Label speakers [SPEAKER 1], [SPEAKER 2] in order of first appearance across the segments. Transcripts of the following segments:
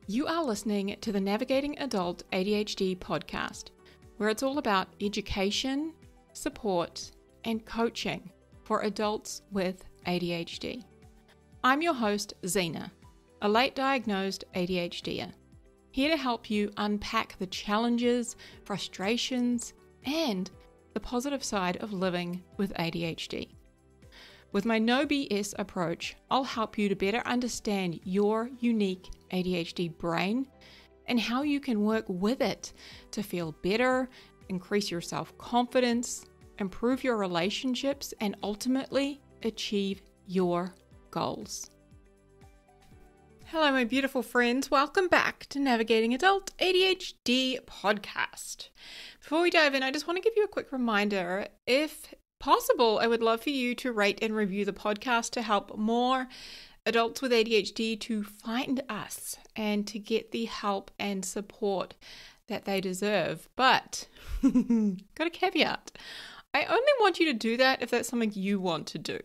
[SPEAKER 1] You are listening to the Navigating Adult ADHD podcast, where it's all about education, support, and coaching for adults with ADHD. I'm your host, Zena, a late diagnosed ADHDer, here to help you unpack the challenges, frustrations, and the positive side of living with ADHD. With my no BS approach, I'll help you to better understand your unique ADHD brain and how you can work with it to feel better, increase your self-confidence, improve your relationships, and ultimately achieve your goals. Hello, my beautiful friends. Welcome back to Navigating Adult ADHD podcast. Before we dive in, I just want to give you a quick reminder. If possible, I would love for you to rate and review the podcast to help more adults with ADHD to find us and to get the help and support that they deserve. But, got a caveat. I only want you to do that if that's something you want to do.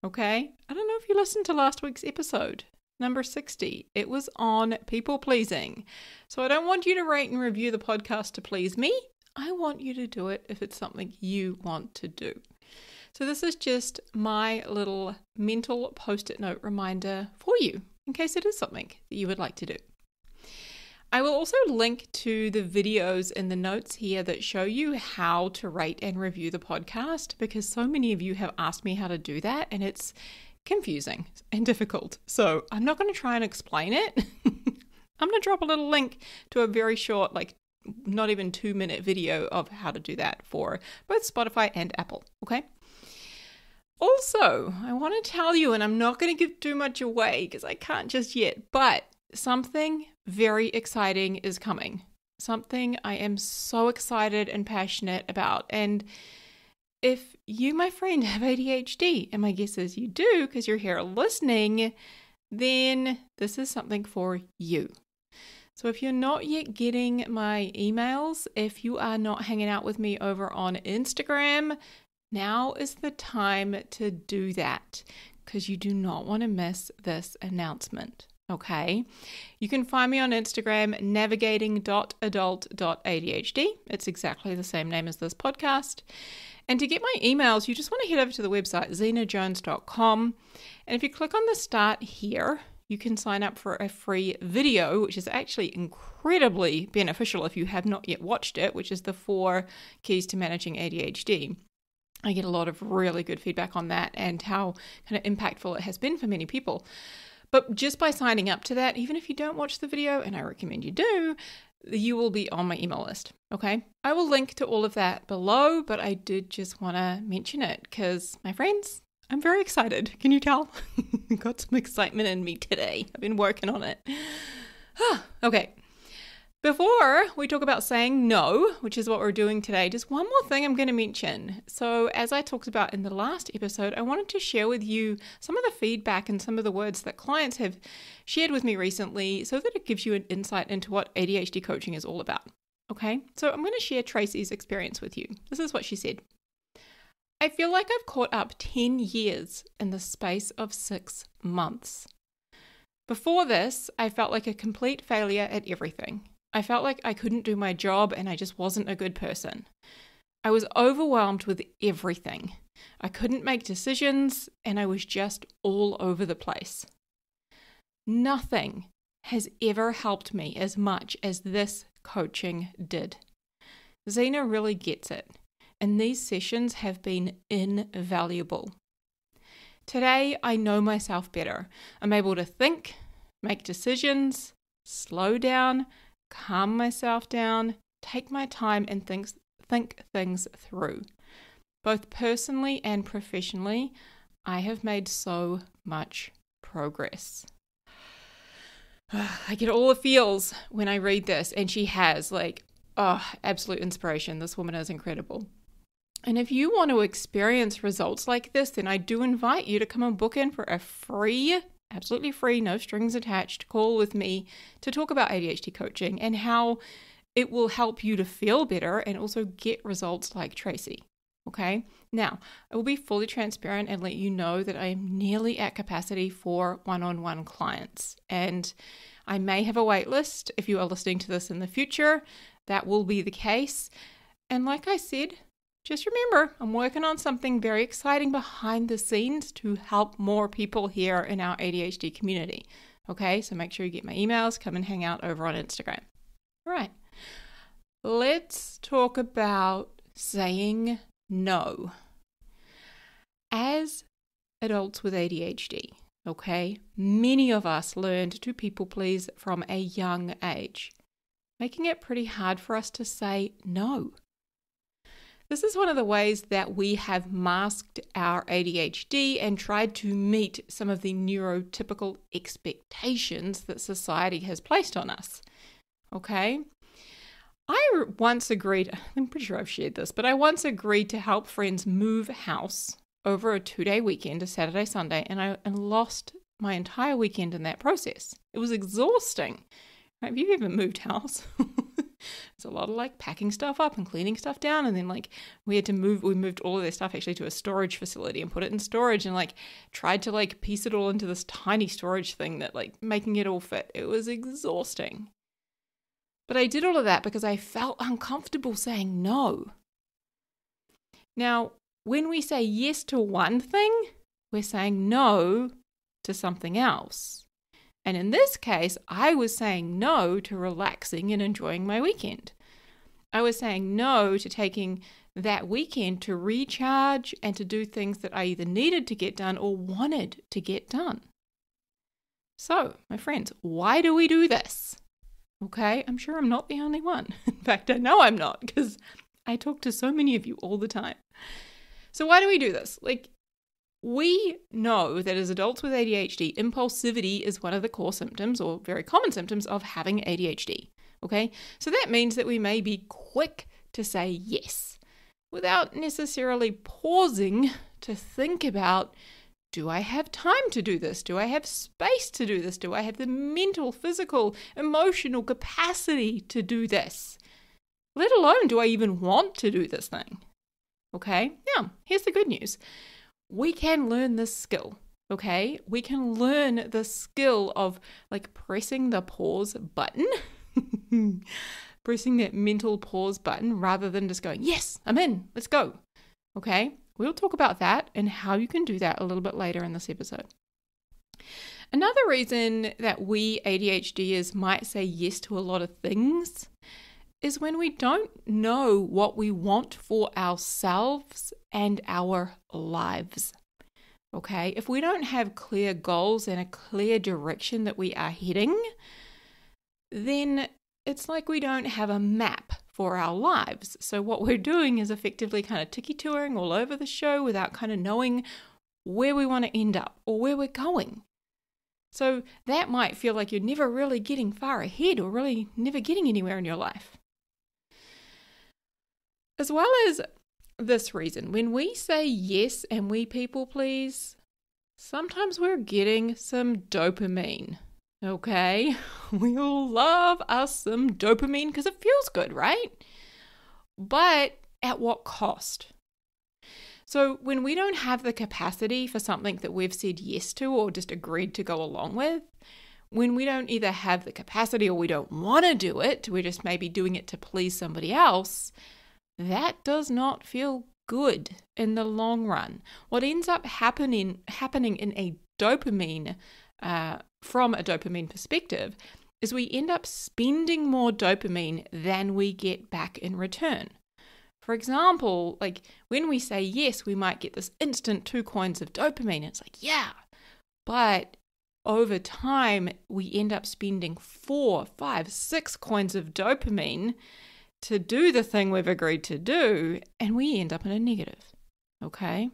[SPEAKER 1] Okay? I don't know if you listened to last week's episode, number 60. It was on people pleasing. So I don't want you to rate and review the podcast to please me. I want you to do it if it's something you want to do. So this is just my little mental post-it note reminder for you, in case it is something that you would like to do. I will also link to the videos in the notes here that show you how to rate and review the podcast, because so many of you have asked me how to do that, and it's confusing and difficult. So I'm not going to try and explain it. I'm going to drop a little link to a very short, not even 2-minute video of how to do that for both Spotify and Apple, okay? Also, I want to tell you, and I'm not going to give too much away because I can't just yet, but something very exciting is coming. Something I am so excited and passionate about. And if you, my friend, have ADHD, and my guess is you do because you're here listening, then this is something for you. So if you're not yet getting my emails, if you are not hanging out with me over on Instagram, now is the time to do that because you do not want to miss this announcement, okay? You can find me on Instagram, navigating.adult.adhd. It's exactly the same name as this podcast. And to get my emails, you just want to head over to the website, zenajones.com. And if you click on the start here, you can sign up for a free video, which is actually incredibly beneficial if you have not yet watched it, which is the 4 keys to managing ADHD. I get a lot of really good feedback on that and how kind of impactful it has been for many people. But just by signing up to that, even if you don't watch the video, and I recommend you do, you will be on my email list, okay? I will link to all of that below, but I did just want to mention it because, my friends, I'm very excited. Can you tell? Got some excitement in me today. I've been working on it. Okay. Before we talk about saying no, which is what we're doing today, just one more thing I'm going to mention. So as I talked about in the last episode, I wanted to share with you some of the feedback and some of the words that clients have shared with me recently so that it gives you an insight into what ADHD coaching is all about. Okay? So I'm going to share Tracy's experience with you. This is what she said. I feel like I've caught up 10 years in the space of 6 months. Before this, I felt like a complete failure at everything. I felt like I couldn't do my job and I just wasn't a good person. I was overwhelmed with everything. I couldn't make decisions and I was just all over the place. Nothing has ever helped me as much as this coaching did. Zena really gets it. And these sessions have been invaluable. Today, I know myself better. I'm able to think, make decisions, slow down, calm myself down, take my time and think things through. Both personally and professionally, I have made so much progress. I get all the feels when I read this, and she has absolute inspiration. This woman is incredible. And if you want to experience results like this, then I do invite you to come and book in for a free, absolutely free, no strings attached call with me to talk about ADHD coaching and how it will help you to feel better and also get results like Tracy. Okay. Now, I will be fully transparent and let you know that I am nearly at capacity for one-on-one clients. And I may have a wait list. If you are listening to this in the future, that will be the case. And like I said, just remember, I'm working on something very exciting behind the scenes to help more people here in our ADHD community. Okay, so make sure you get my emails, come and hang out over on Instagram. All right, let's talk about saying no. As adults with ADHD, okay, many of us learned to people please from a young age, making it pretty hard for us to say no. This is one of the ways that we have masked our ADHD and tried to meet some of the neurotypical expectations that society has placed on us. Okay? I once agreed, I'm pretty sure I've shared this, but I once agreed to help friends move house over a 2-day weekend, a Saturday, Sunday, and I lost my entire weekend in that process. It was exhausting. Right? Have you ever moved house? It's a lot of like packing stuff up and cleaning stuff down, and then like we moved all of their stuff actually to a storage facility and put it in storage and like tried to like piece it all into this tiny storage thing that like making it all fit. It was exhausting. But I did all of that because I felt uncomfortable saying no. Now, when we say yes to one thing, we're saying no to something else. And in this case, I was saying no to relaxing and enjoying my weekend. I was saying no to taking that weekend to recharge and to do things that I either needed to get done or wanted to get done. So, my friends, why do we do this? Okay, I'm sure I'm not the only one. In fact, I know I'm not because I talk to so many of you all the time. So why do we do this? We know that as adults with ADHD, impulsivity is one of the core symptoms or very common symptoms of having ADHD. Okay, so that means that we may be quick to say yes without necessarily pausing to think about, do I have time to do this? Do I have space to do this? Do I have the mental, physical, emotional capacity to do this? Let alone, do I even want to do this thing? Okay, now, here's the good news. We can learn this skill, okay? We can learn the skill of like pressing the pause button, pressing that mental pause button rather than just going, yes, I'm in, let's go, okay? We'll talk about that and how you can do that a little bit later in this episode. Another reason that we ADHDers might say yes to a lot of things is when we don't know what we want for ourselves and our lives. Okay, if we don't have clear goals and a clear direction that we are heading, then it's like we don't have a map for our lives. So what we're doing is effectively kind of tiki-touring all over the show without kind of knowing where we want to end up or where we're going. So that might feel like you're never really getting far ahead or really never getting anywhere in your life. As well as this reason, when we say yes and we people please, sometimes we're getting some dopamine, okay? We all love us some dopamine because it feels good, right? But at what cost? So when we don't have the capacity for something that we've said yes to or just agreed to go along with, when we don't either have the capacity or we don't want to do it, we're just maybe doing it to please somebody else, that does not feel good in the long run. What ends up happening in a dopamine, from a dopamine perspective, is we end up spending more dopamine than we get back in return. For example, like when we say yes, we might get this instant 2 coins of dopamine. It's like, yeah, but over time, we end up spending 4, 5, 6 coins of dopamine to do the thing we've agreed to do, and we end up in a negative, okay?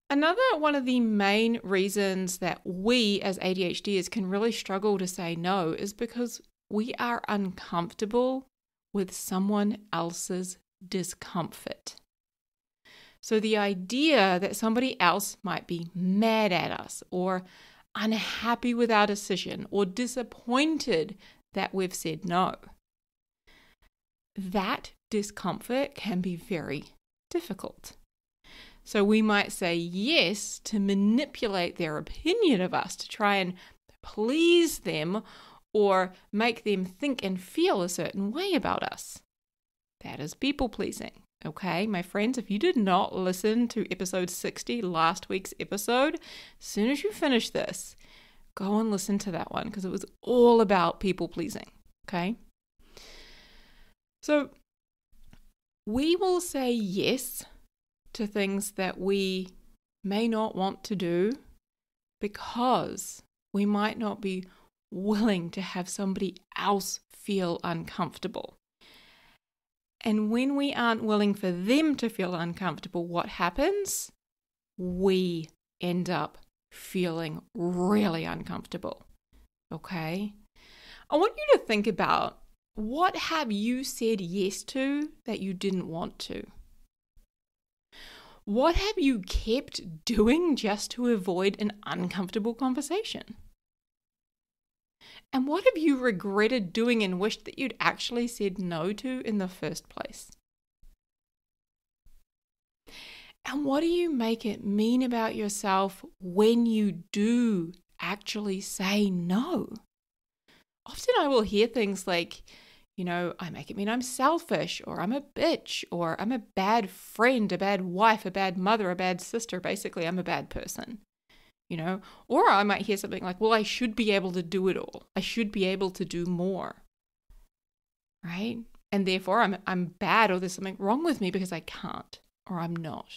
[SPEAKER 1] Another one of the main reasons that we as ADHDers can really struggle to say no is because we are uncomfortable with someone else's discomfort. So the idea that somebody else might be mad at us or unhappy with our decision or disappointed that we've said no, that discomfort can be very difficult. So we might say yes to manipulate their opinion of us, to try and please them or make them think and feel a certain way about us. That is people pleasing. Okay, my friends, if you did not listen to episode 60, last week's episode, as soon as you finish this, go and listen to that one because it was all about people pleasing. Okay? So we will say yes to things that we may not want to do because we might not be willing to have somebody else feel uncomfortable. And when we aren't willing for them to feel uncomfortable, what happens? We end up feeling really uncomfortable. Okay? I want you to think about, what have you said yes to that you didn't want to? What have you kept doing just to avoid an uncomfortable conversation? And what have you regretted doing and wished that you'd actually said no to in the first place? And what do you make it mean about yourself when you do actually say no? Often I will hear things like, I make it mean I'm selfish, or I'm a bitch, or I'm a bad friend, a bad wife, a bad mother, a bad sister. Basically, I'm a bad person, Or I might hear something like, well, I should be able to do it all. I should be able to do more, right? And therefore, I'm bad, or there's something wrong with me because I can't, or I'm not.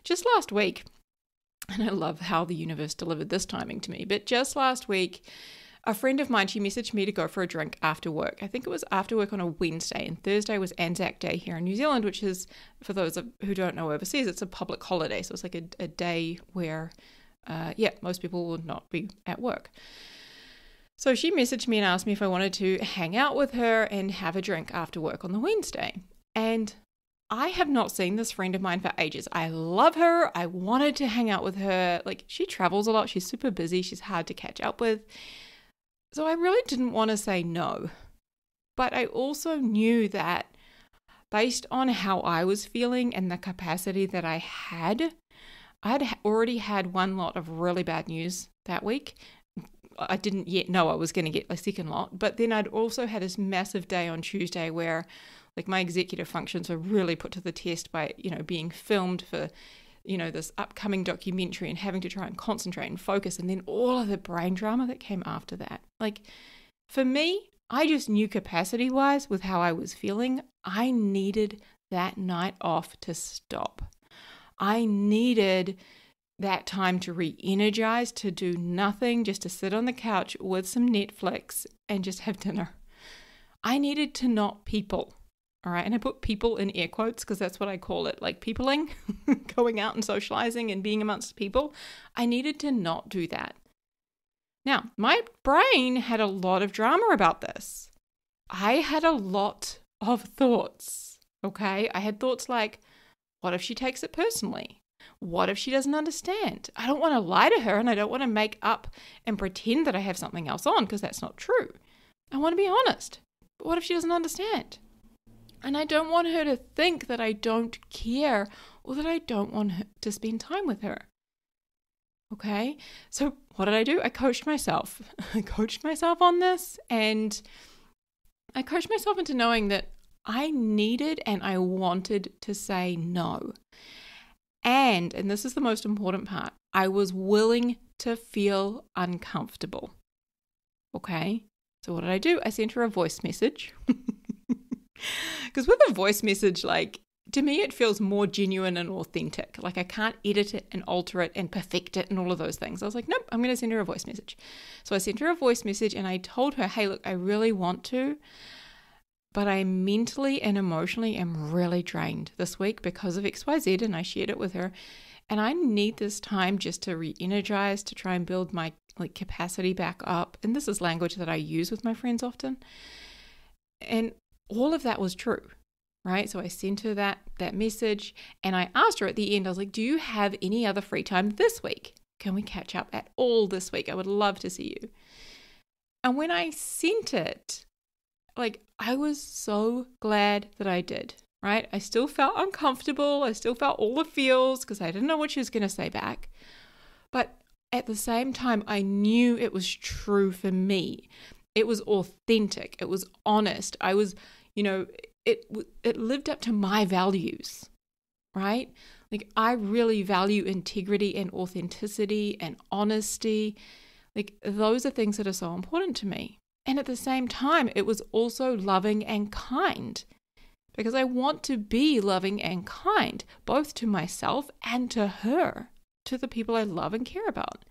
[SPEAKER 1] Just last week, and I love how the universe delivered this timing to me, but just last week, a friend of mine, she messaged me to go for a drink after work. I think it was after work on a Wednesday, and Thursday was Anzac Day here in New Zealand, which is, for those who don't know overseas, it's a public holiday. So it's like a day where, most people would not be at work. So she messaged me and asked me if I wanted to hang out with her and have a drink after work on the Wednesday. And I have not seen this friend of mine for ages. I love her. I wanted to hang out with her. Like, she travels a lot. She's super busy. She's hard to catch up with. So I really didn't want to say no, but I also knew that based on how I was feeling and the capacity that I had, I'd already had one lot of really bad news that week. I didn't yet know I was going to get a second lot, but then I'd also had this massive day on Tuesday where my executive functions were really put to the test by, being filmed for this upcoming documentary and having to try and concentrate and focus, and then all of the brain drama that came after that. For me, I just knew capacity-wise with how I was feeling, I needed that night off to stop. I needed that time to re-energize, to do nothing, just to sit on the couch with some Netflix and just have dinner. I needed to not people. All right. And I put people in air quotes because that's what I call it, like peopling, going out and socializing and being amongst people. I needed to not do that. Now, my brain had a lot of drama about this. I had a lot of thoughts. Okay. I had thoughts like, what if she takes it personally? What if she doesn't understand? I don't want to lie to her, and I don't want to make up and pretend that I have something else on because that's not true. I want to be honest. But what if she doesn't understand? And I don't want her to think that I don't care or that I don't want her to spend time with her. Okay? So what did I do? I coached myself. I coached myself on this, and I coached myself into knowing that I needed and I wanted to say no. And this is the most important part, I was willing to feel uncomfortable. Okay? So what did I do? I sent her a voice message. Because with a voice message, to me, it feels more genuine and authentic. I can't edit it and alter it and perfect it and all of those things. I was like, nope, I'm going to send her a voice message. So I sent her a voice message and I told her, hey, look, I really want to, but I mentally and emotionally am really drained this week because of XYZ, and I shared it with her. And I need this time just to re-energize, to try and build my capacity back up. And this is language that I use with my friends often. And all of that was true, right? So I sent her that message, and I asked her at the end, I was like, do you have any other free time this week? Can we catch up at all this week? I would love to see you. And when I sent it, I was so glad that I did. right? I still felt uncomfortable. I still felt all the feels because I didn't know what she was going to say back. But at the same time, I knew it was true for me. It was authentic. It was honest. I was, it lived up to my values, right? Like, I really value integrity and authenticity and honesty. Like, those are things that are so important to me. And at the same time, it was also loving and kind, because I want to be loving and kind, both to myself and to her, to the people I love and care about.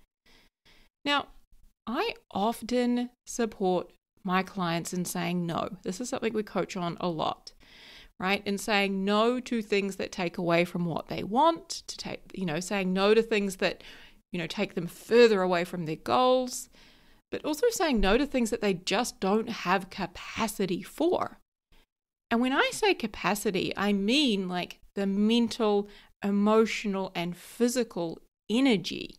[SPEAKER 1] Now, I often support my clients in saying no. This is something we coach on a lot, right? In saying no to things that take away from what they want, saying no to things that, take them further away from their goals, but also saying no to things that they just don't have capacity for. And when I say capacity, I mean like the mental, emotional, and physical energy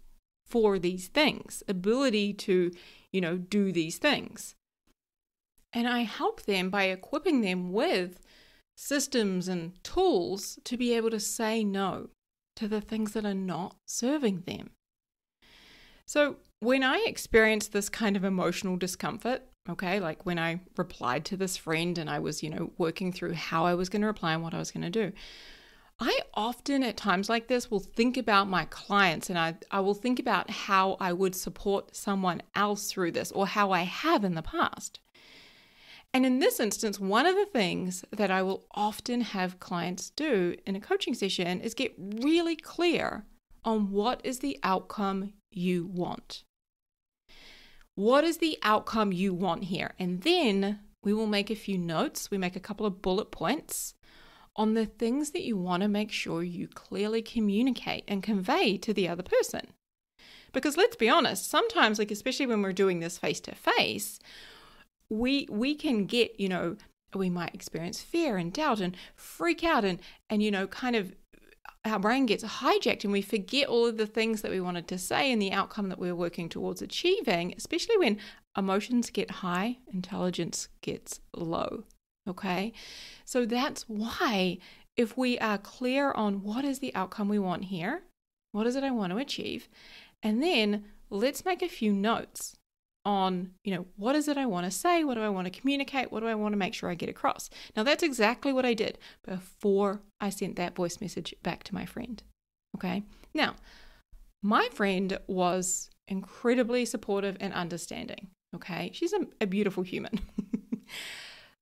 [SPEAKER 1] for these things, ability to, do these things. And I help them by equipping them with systems and tools to be able to say no to the things that are not serving them. So when I experienced this kind of emotional discomfort, okay, like when I replied to this friend and I was, working through how I was going to reply and what I was going to do, I often at times like this will think about my clients, and I will think about how I would support someone else through this, or how I have in the past. And in this instance, one of the things that I will often have clients do in a coaching session is get really clear on what is the outcome you want. What is the outcome you want here? And then we will make a few notes. We make a couple of bullet points on the things that you want to make sure you clearly communicate and convey to the other person. Because let's be honest, sometimes, like especially when we're doing this face to face, we can get, we might experience fear and doubt and freak out and kind of our brain gets hijacked and we forget all of the things that we wanted to say and the outcome that we're working towards achieving, especially when emotions get high, intelligence gets low. Okay, so that's why if we are clear on what is the outcome we want here, what is it I want to achieve, and then let's make a few notes on, what is it I want to say? What do I want to communicate? What do I want to make sure I get across? Now, that's exactly what I did before I sent that voice message back to my friend. Okay. Now, my friend was incredibly supportive and understanding. Okay. She's a beautiful human.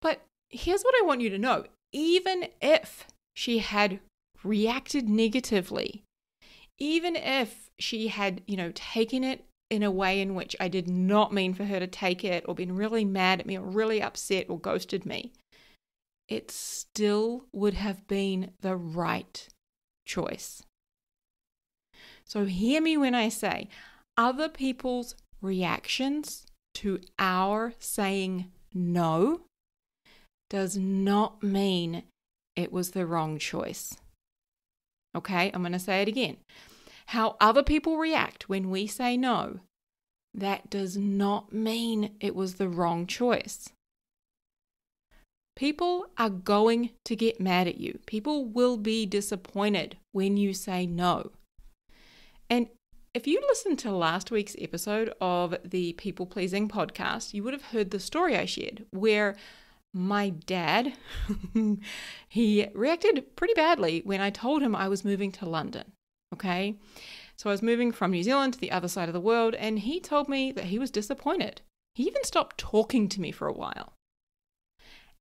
[SPEAKER 1] But here's what I want you to know. Even if she had reacted negatively, even if she had, taken it in a way in which I did not mean for her to take it, or been really mad at me, or really upset, or ghosted me, it still would have been the right choice. So hear me when I say other people's reactions to our saying no does not mean it was the wrong choice. Okay, I'm going to say it again. How other people react when we say no, that does not mean it was the wrong choice. People are going to get mad at you. People will be disappointed when you say no. And if you listened to last week's episode of the People Pleasing podcast, you would have heard the story I shared where my dad, he reacted pretty badly when I told him I was moving to London. Okay, so I was moving from New Zealand to the other side of the world, and he told me that he was disappointed. He even stopped talking to me for a while.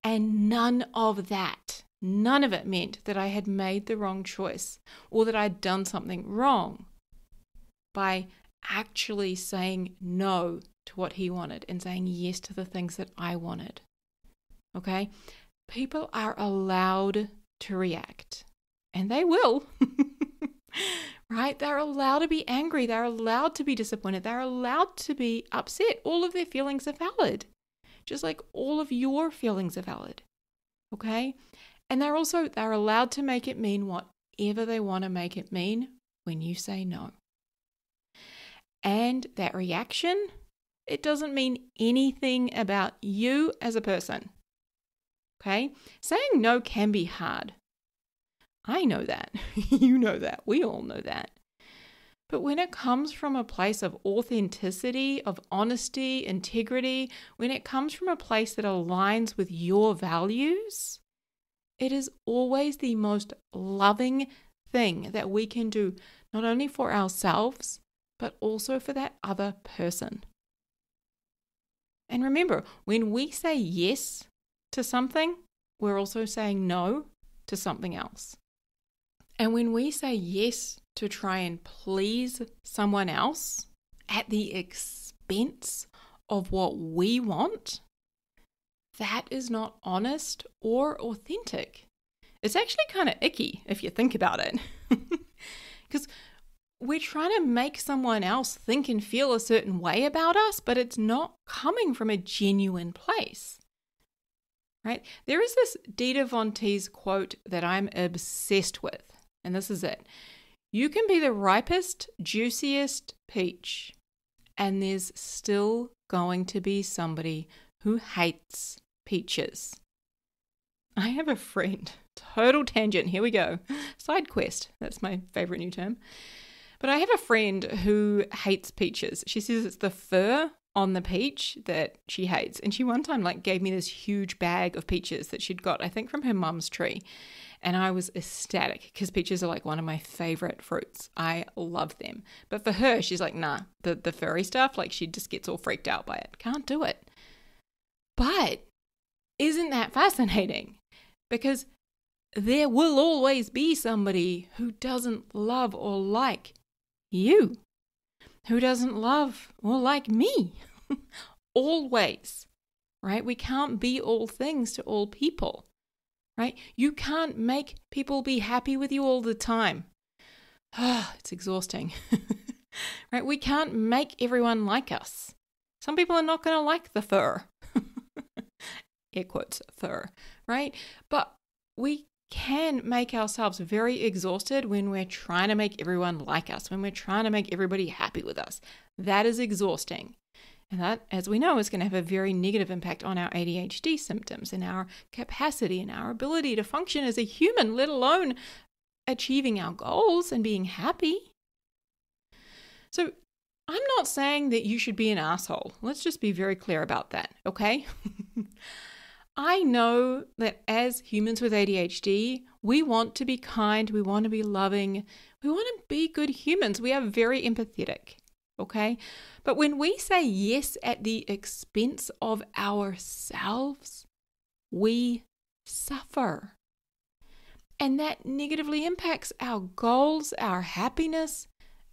[SPEAKER 1] And none of it meant that I had made the wrong choice or that I'd done something wrong by actually saying no to what he wanted and saying yes to the things that I wanted. Okay, people are allowed to react, and they will. Right? They're allowed to be angry. They're allowed to be disappointed. They're allowed to be upset. All of their feelings are valid, just like all of your feelings are valid. Okay? And they're allowed to make it mean whatever they want to make it mean when you say no. And that reaction, it doesn't mean anything about you as a person. Okay? Saying no can be hard. I know that. You know that. We all know that. But when it comes from a place of authenticity, of honesty, integrity, when it comes from a place that aligns with your values, it is always the most loving thing that we can do, not only for ourselves, but also for that other person. And remember, when we say yes to something, we're also saying no to something else. And when we say yes to try and please someone else at the expense of what we want, that is not honest or authentic. It's actually kind of icky if you think about it. Because we're trying to make someone else think and feel a certain way about us, but it's not coming from a genuine place. Right? There is this Dita Von Teese quote that I'm obsessed with, and this is it. You can be the ripest, juiciest peach, and there's still going to be somebody who hates peaches. I have a friend, total tangent, here we go. Side quest, that's my favorite new term. But I have a friend who hates peaches. She says it's the fur on the peach that she hates. And she one time gave me this huge bag of peaches that she'd got, I think, from her mum's tree. And I was ecstatic because peaches are one of my favorite fruits. I love them. But for her, she's like, nah, the furry stuff, she just gets all freaked out by it. Can't do it. But isn't that fascinating? Because there will always be somebody who doesn't love or like you, who doesn't love or like me. Always, right? We can't be all things to all people, right? You can't make people be happy with you all the time. It's exhausting, right? We can't make everyone like us. Some people are not going to like the fur, air quotes, fur, right? But we can make ourselves very exhausted when we're trying to make everyone like us, when we're trying to make everybody happy with us. That is exhausting. And that, as we know, is going to have a very negative impact on our ADHD symptoms and our capacity and our ability to function as a human, let alone achieving our goals and being happy. So I'm not saying that you should be an asshole. Let's just be very clear about that, okay? I know that as humans with ADHD, we want to be kind, we want to be loving, we want to be good humans. We are very empathetic, okay? But when we say yes at the expense of ourselves, we suffer. And that negatively impacts our goals, our happiness,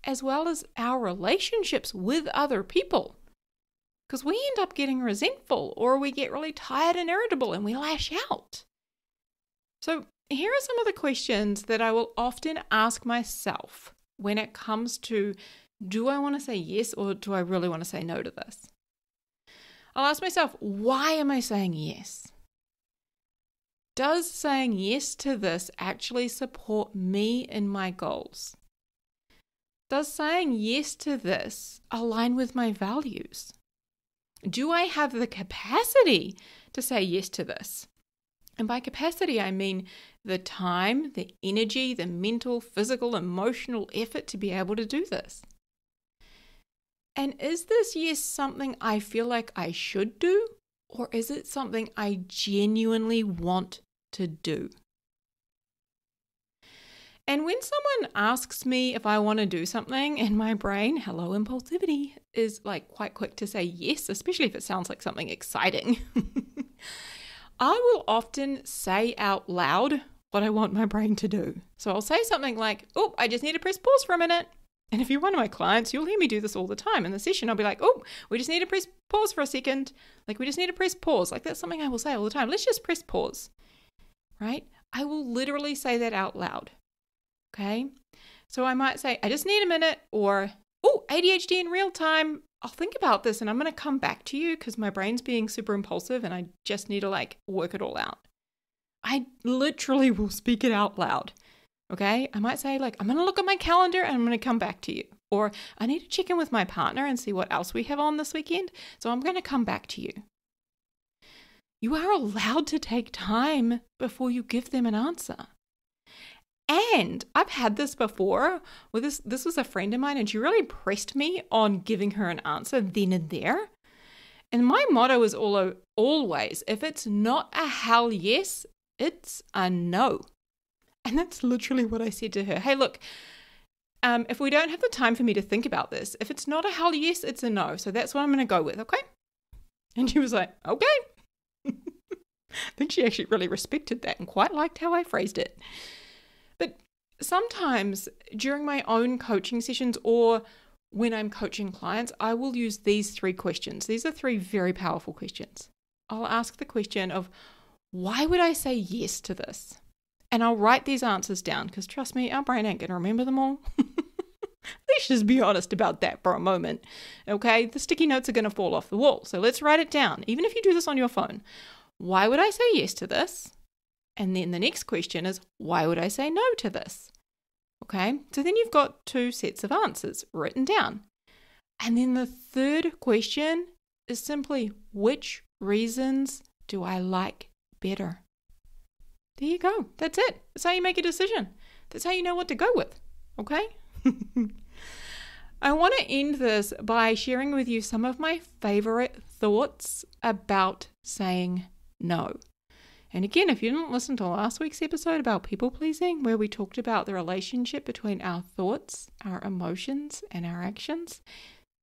[SPEAKER 1] as well as our relationships with other people. Because we end up getting resentful, or we get really tired and irritable and we lash out. So here are some of the questions that I will often ask myself when it comes to, do I want to say yes or do I really want to say no to this? I'll ask myself, why am I saying yes? Does saying yes to this actually support me in my goals? Does saying yes to this align with my values? Do I have the capacity to say yes to this? And by capacity, I mean the time, the energy, the mental, physical, emotional effort to be able to do this. And is this yes something I feel like I should do, or is it something I genuinely want to do? And when someone asks me if I want to do something, and my brain, hello impulsivity, is quite quick to say yes, especially if it sounds like something exciting, I will often say out loud what I want my brain to do. So I'll say something like, oh, I just need to press pause for a minute. And if you're one of my clients, you'll hear me do this all the time. In the session, I'll be like, oh, we just need to press pause for a second. We just need to press pause. That's something I will say all the time. Let's just press pause, right? I will literally say that out loud. Okay, so I might say, I just need a minute, or, oh, ADHD in real time. I'll think about this and I'm going to come back to you because my brain's being super impulsive and I just need to work it all out. I literally will speak it out loud. Okay, I might say I'm going to look at my calendar and I'm going to come back to you. Or I need to check in with my partner and see what else we have on this weekend. So I'm going to come back to you. You are allowed to take time before you give them an answer. And I've had this before with this was a friend of mine, and she really pressed me on giving her an answer then and there. And my motto is always, if it's not a hell yes, it's a no. And that's literally what I said to her. Hey, look, if we don't have the time for me to think about this, if it's not a hell yes, it's a no. So that's what I'm going to go with, okay? And she was like, okay. I think she actually really respected that and quite liked how I phrased it. But sometimes during my own coaching sessions or when I'm coaching clients, I will use these 3 questions. These are 3 very powerful questions. I'll ask the question of, why would I say yes to this? And I'll write these answers down because trust me, our brain ain't going to remember them all. Let's just be honest about that for a moment. Okay, the sticky notes are going to fall off the wall. So let's write it down. Even if you do this on your phone, why would I say yes to this? And then the next question is, why would I say no to this? Okay, so then you've got 2 sets of answers written down. And then the third question is simply, which reasons do I like better? There you go. That's it. That's how you make a decision. That's how you know what to go with. Okay? I want to end this by sharing with you some of my favorite thoughts about saying no. And again, if you didn't listen to last week's episode about people pleasing, where we talked about the relationship between our thoughts, our emotions, and our actions,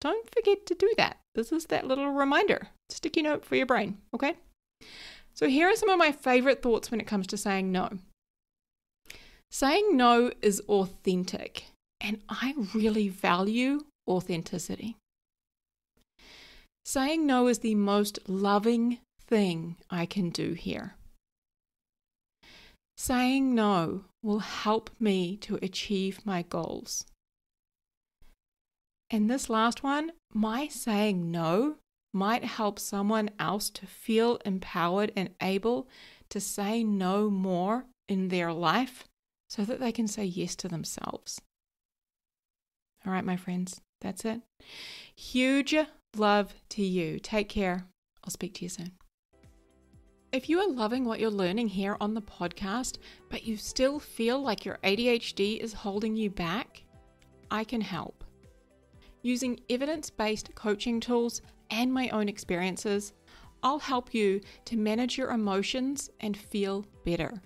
[SPEAKER 1] don't forget to do that. This is that little reminder, sticky note for your brain, okay? So here are some of my favorite thoughts when it comes to saying no. Saying no is authentic, and I really value authenticity. Saying no is the most loving thing I can do here. Saying no will help me to achieve my goals. And this last one, my saying no might help someone else to feel empowered and able to say no more in their life so that they can say yes to themselves. All right, my friends, that's it. Huge love to you. Take care. I'll speak to you soon. If you are loving what you're learning here on the podcast, but you still feel like your ADHD is holding you back, I can help. Using evidence-based coaching tools and my own experiences, I'll help you to manage your emotions and feel better,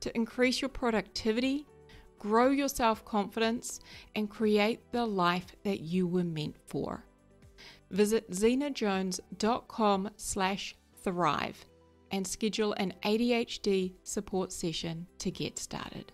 [SPEAKER 1] to increase your productivity, grow your self-confidence, and create the life that you were meant for. Visit zenajones.com/thrive and schedule an ADHD support session to get started.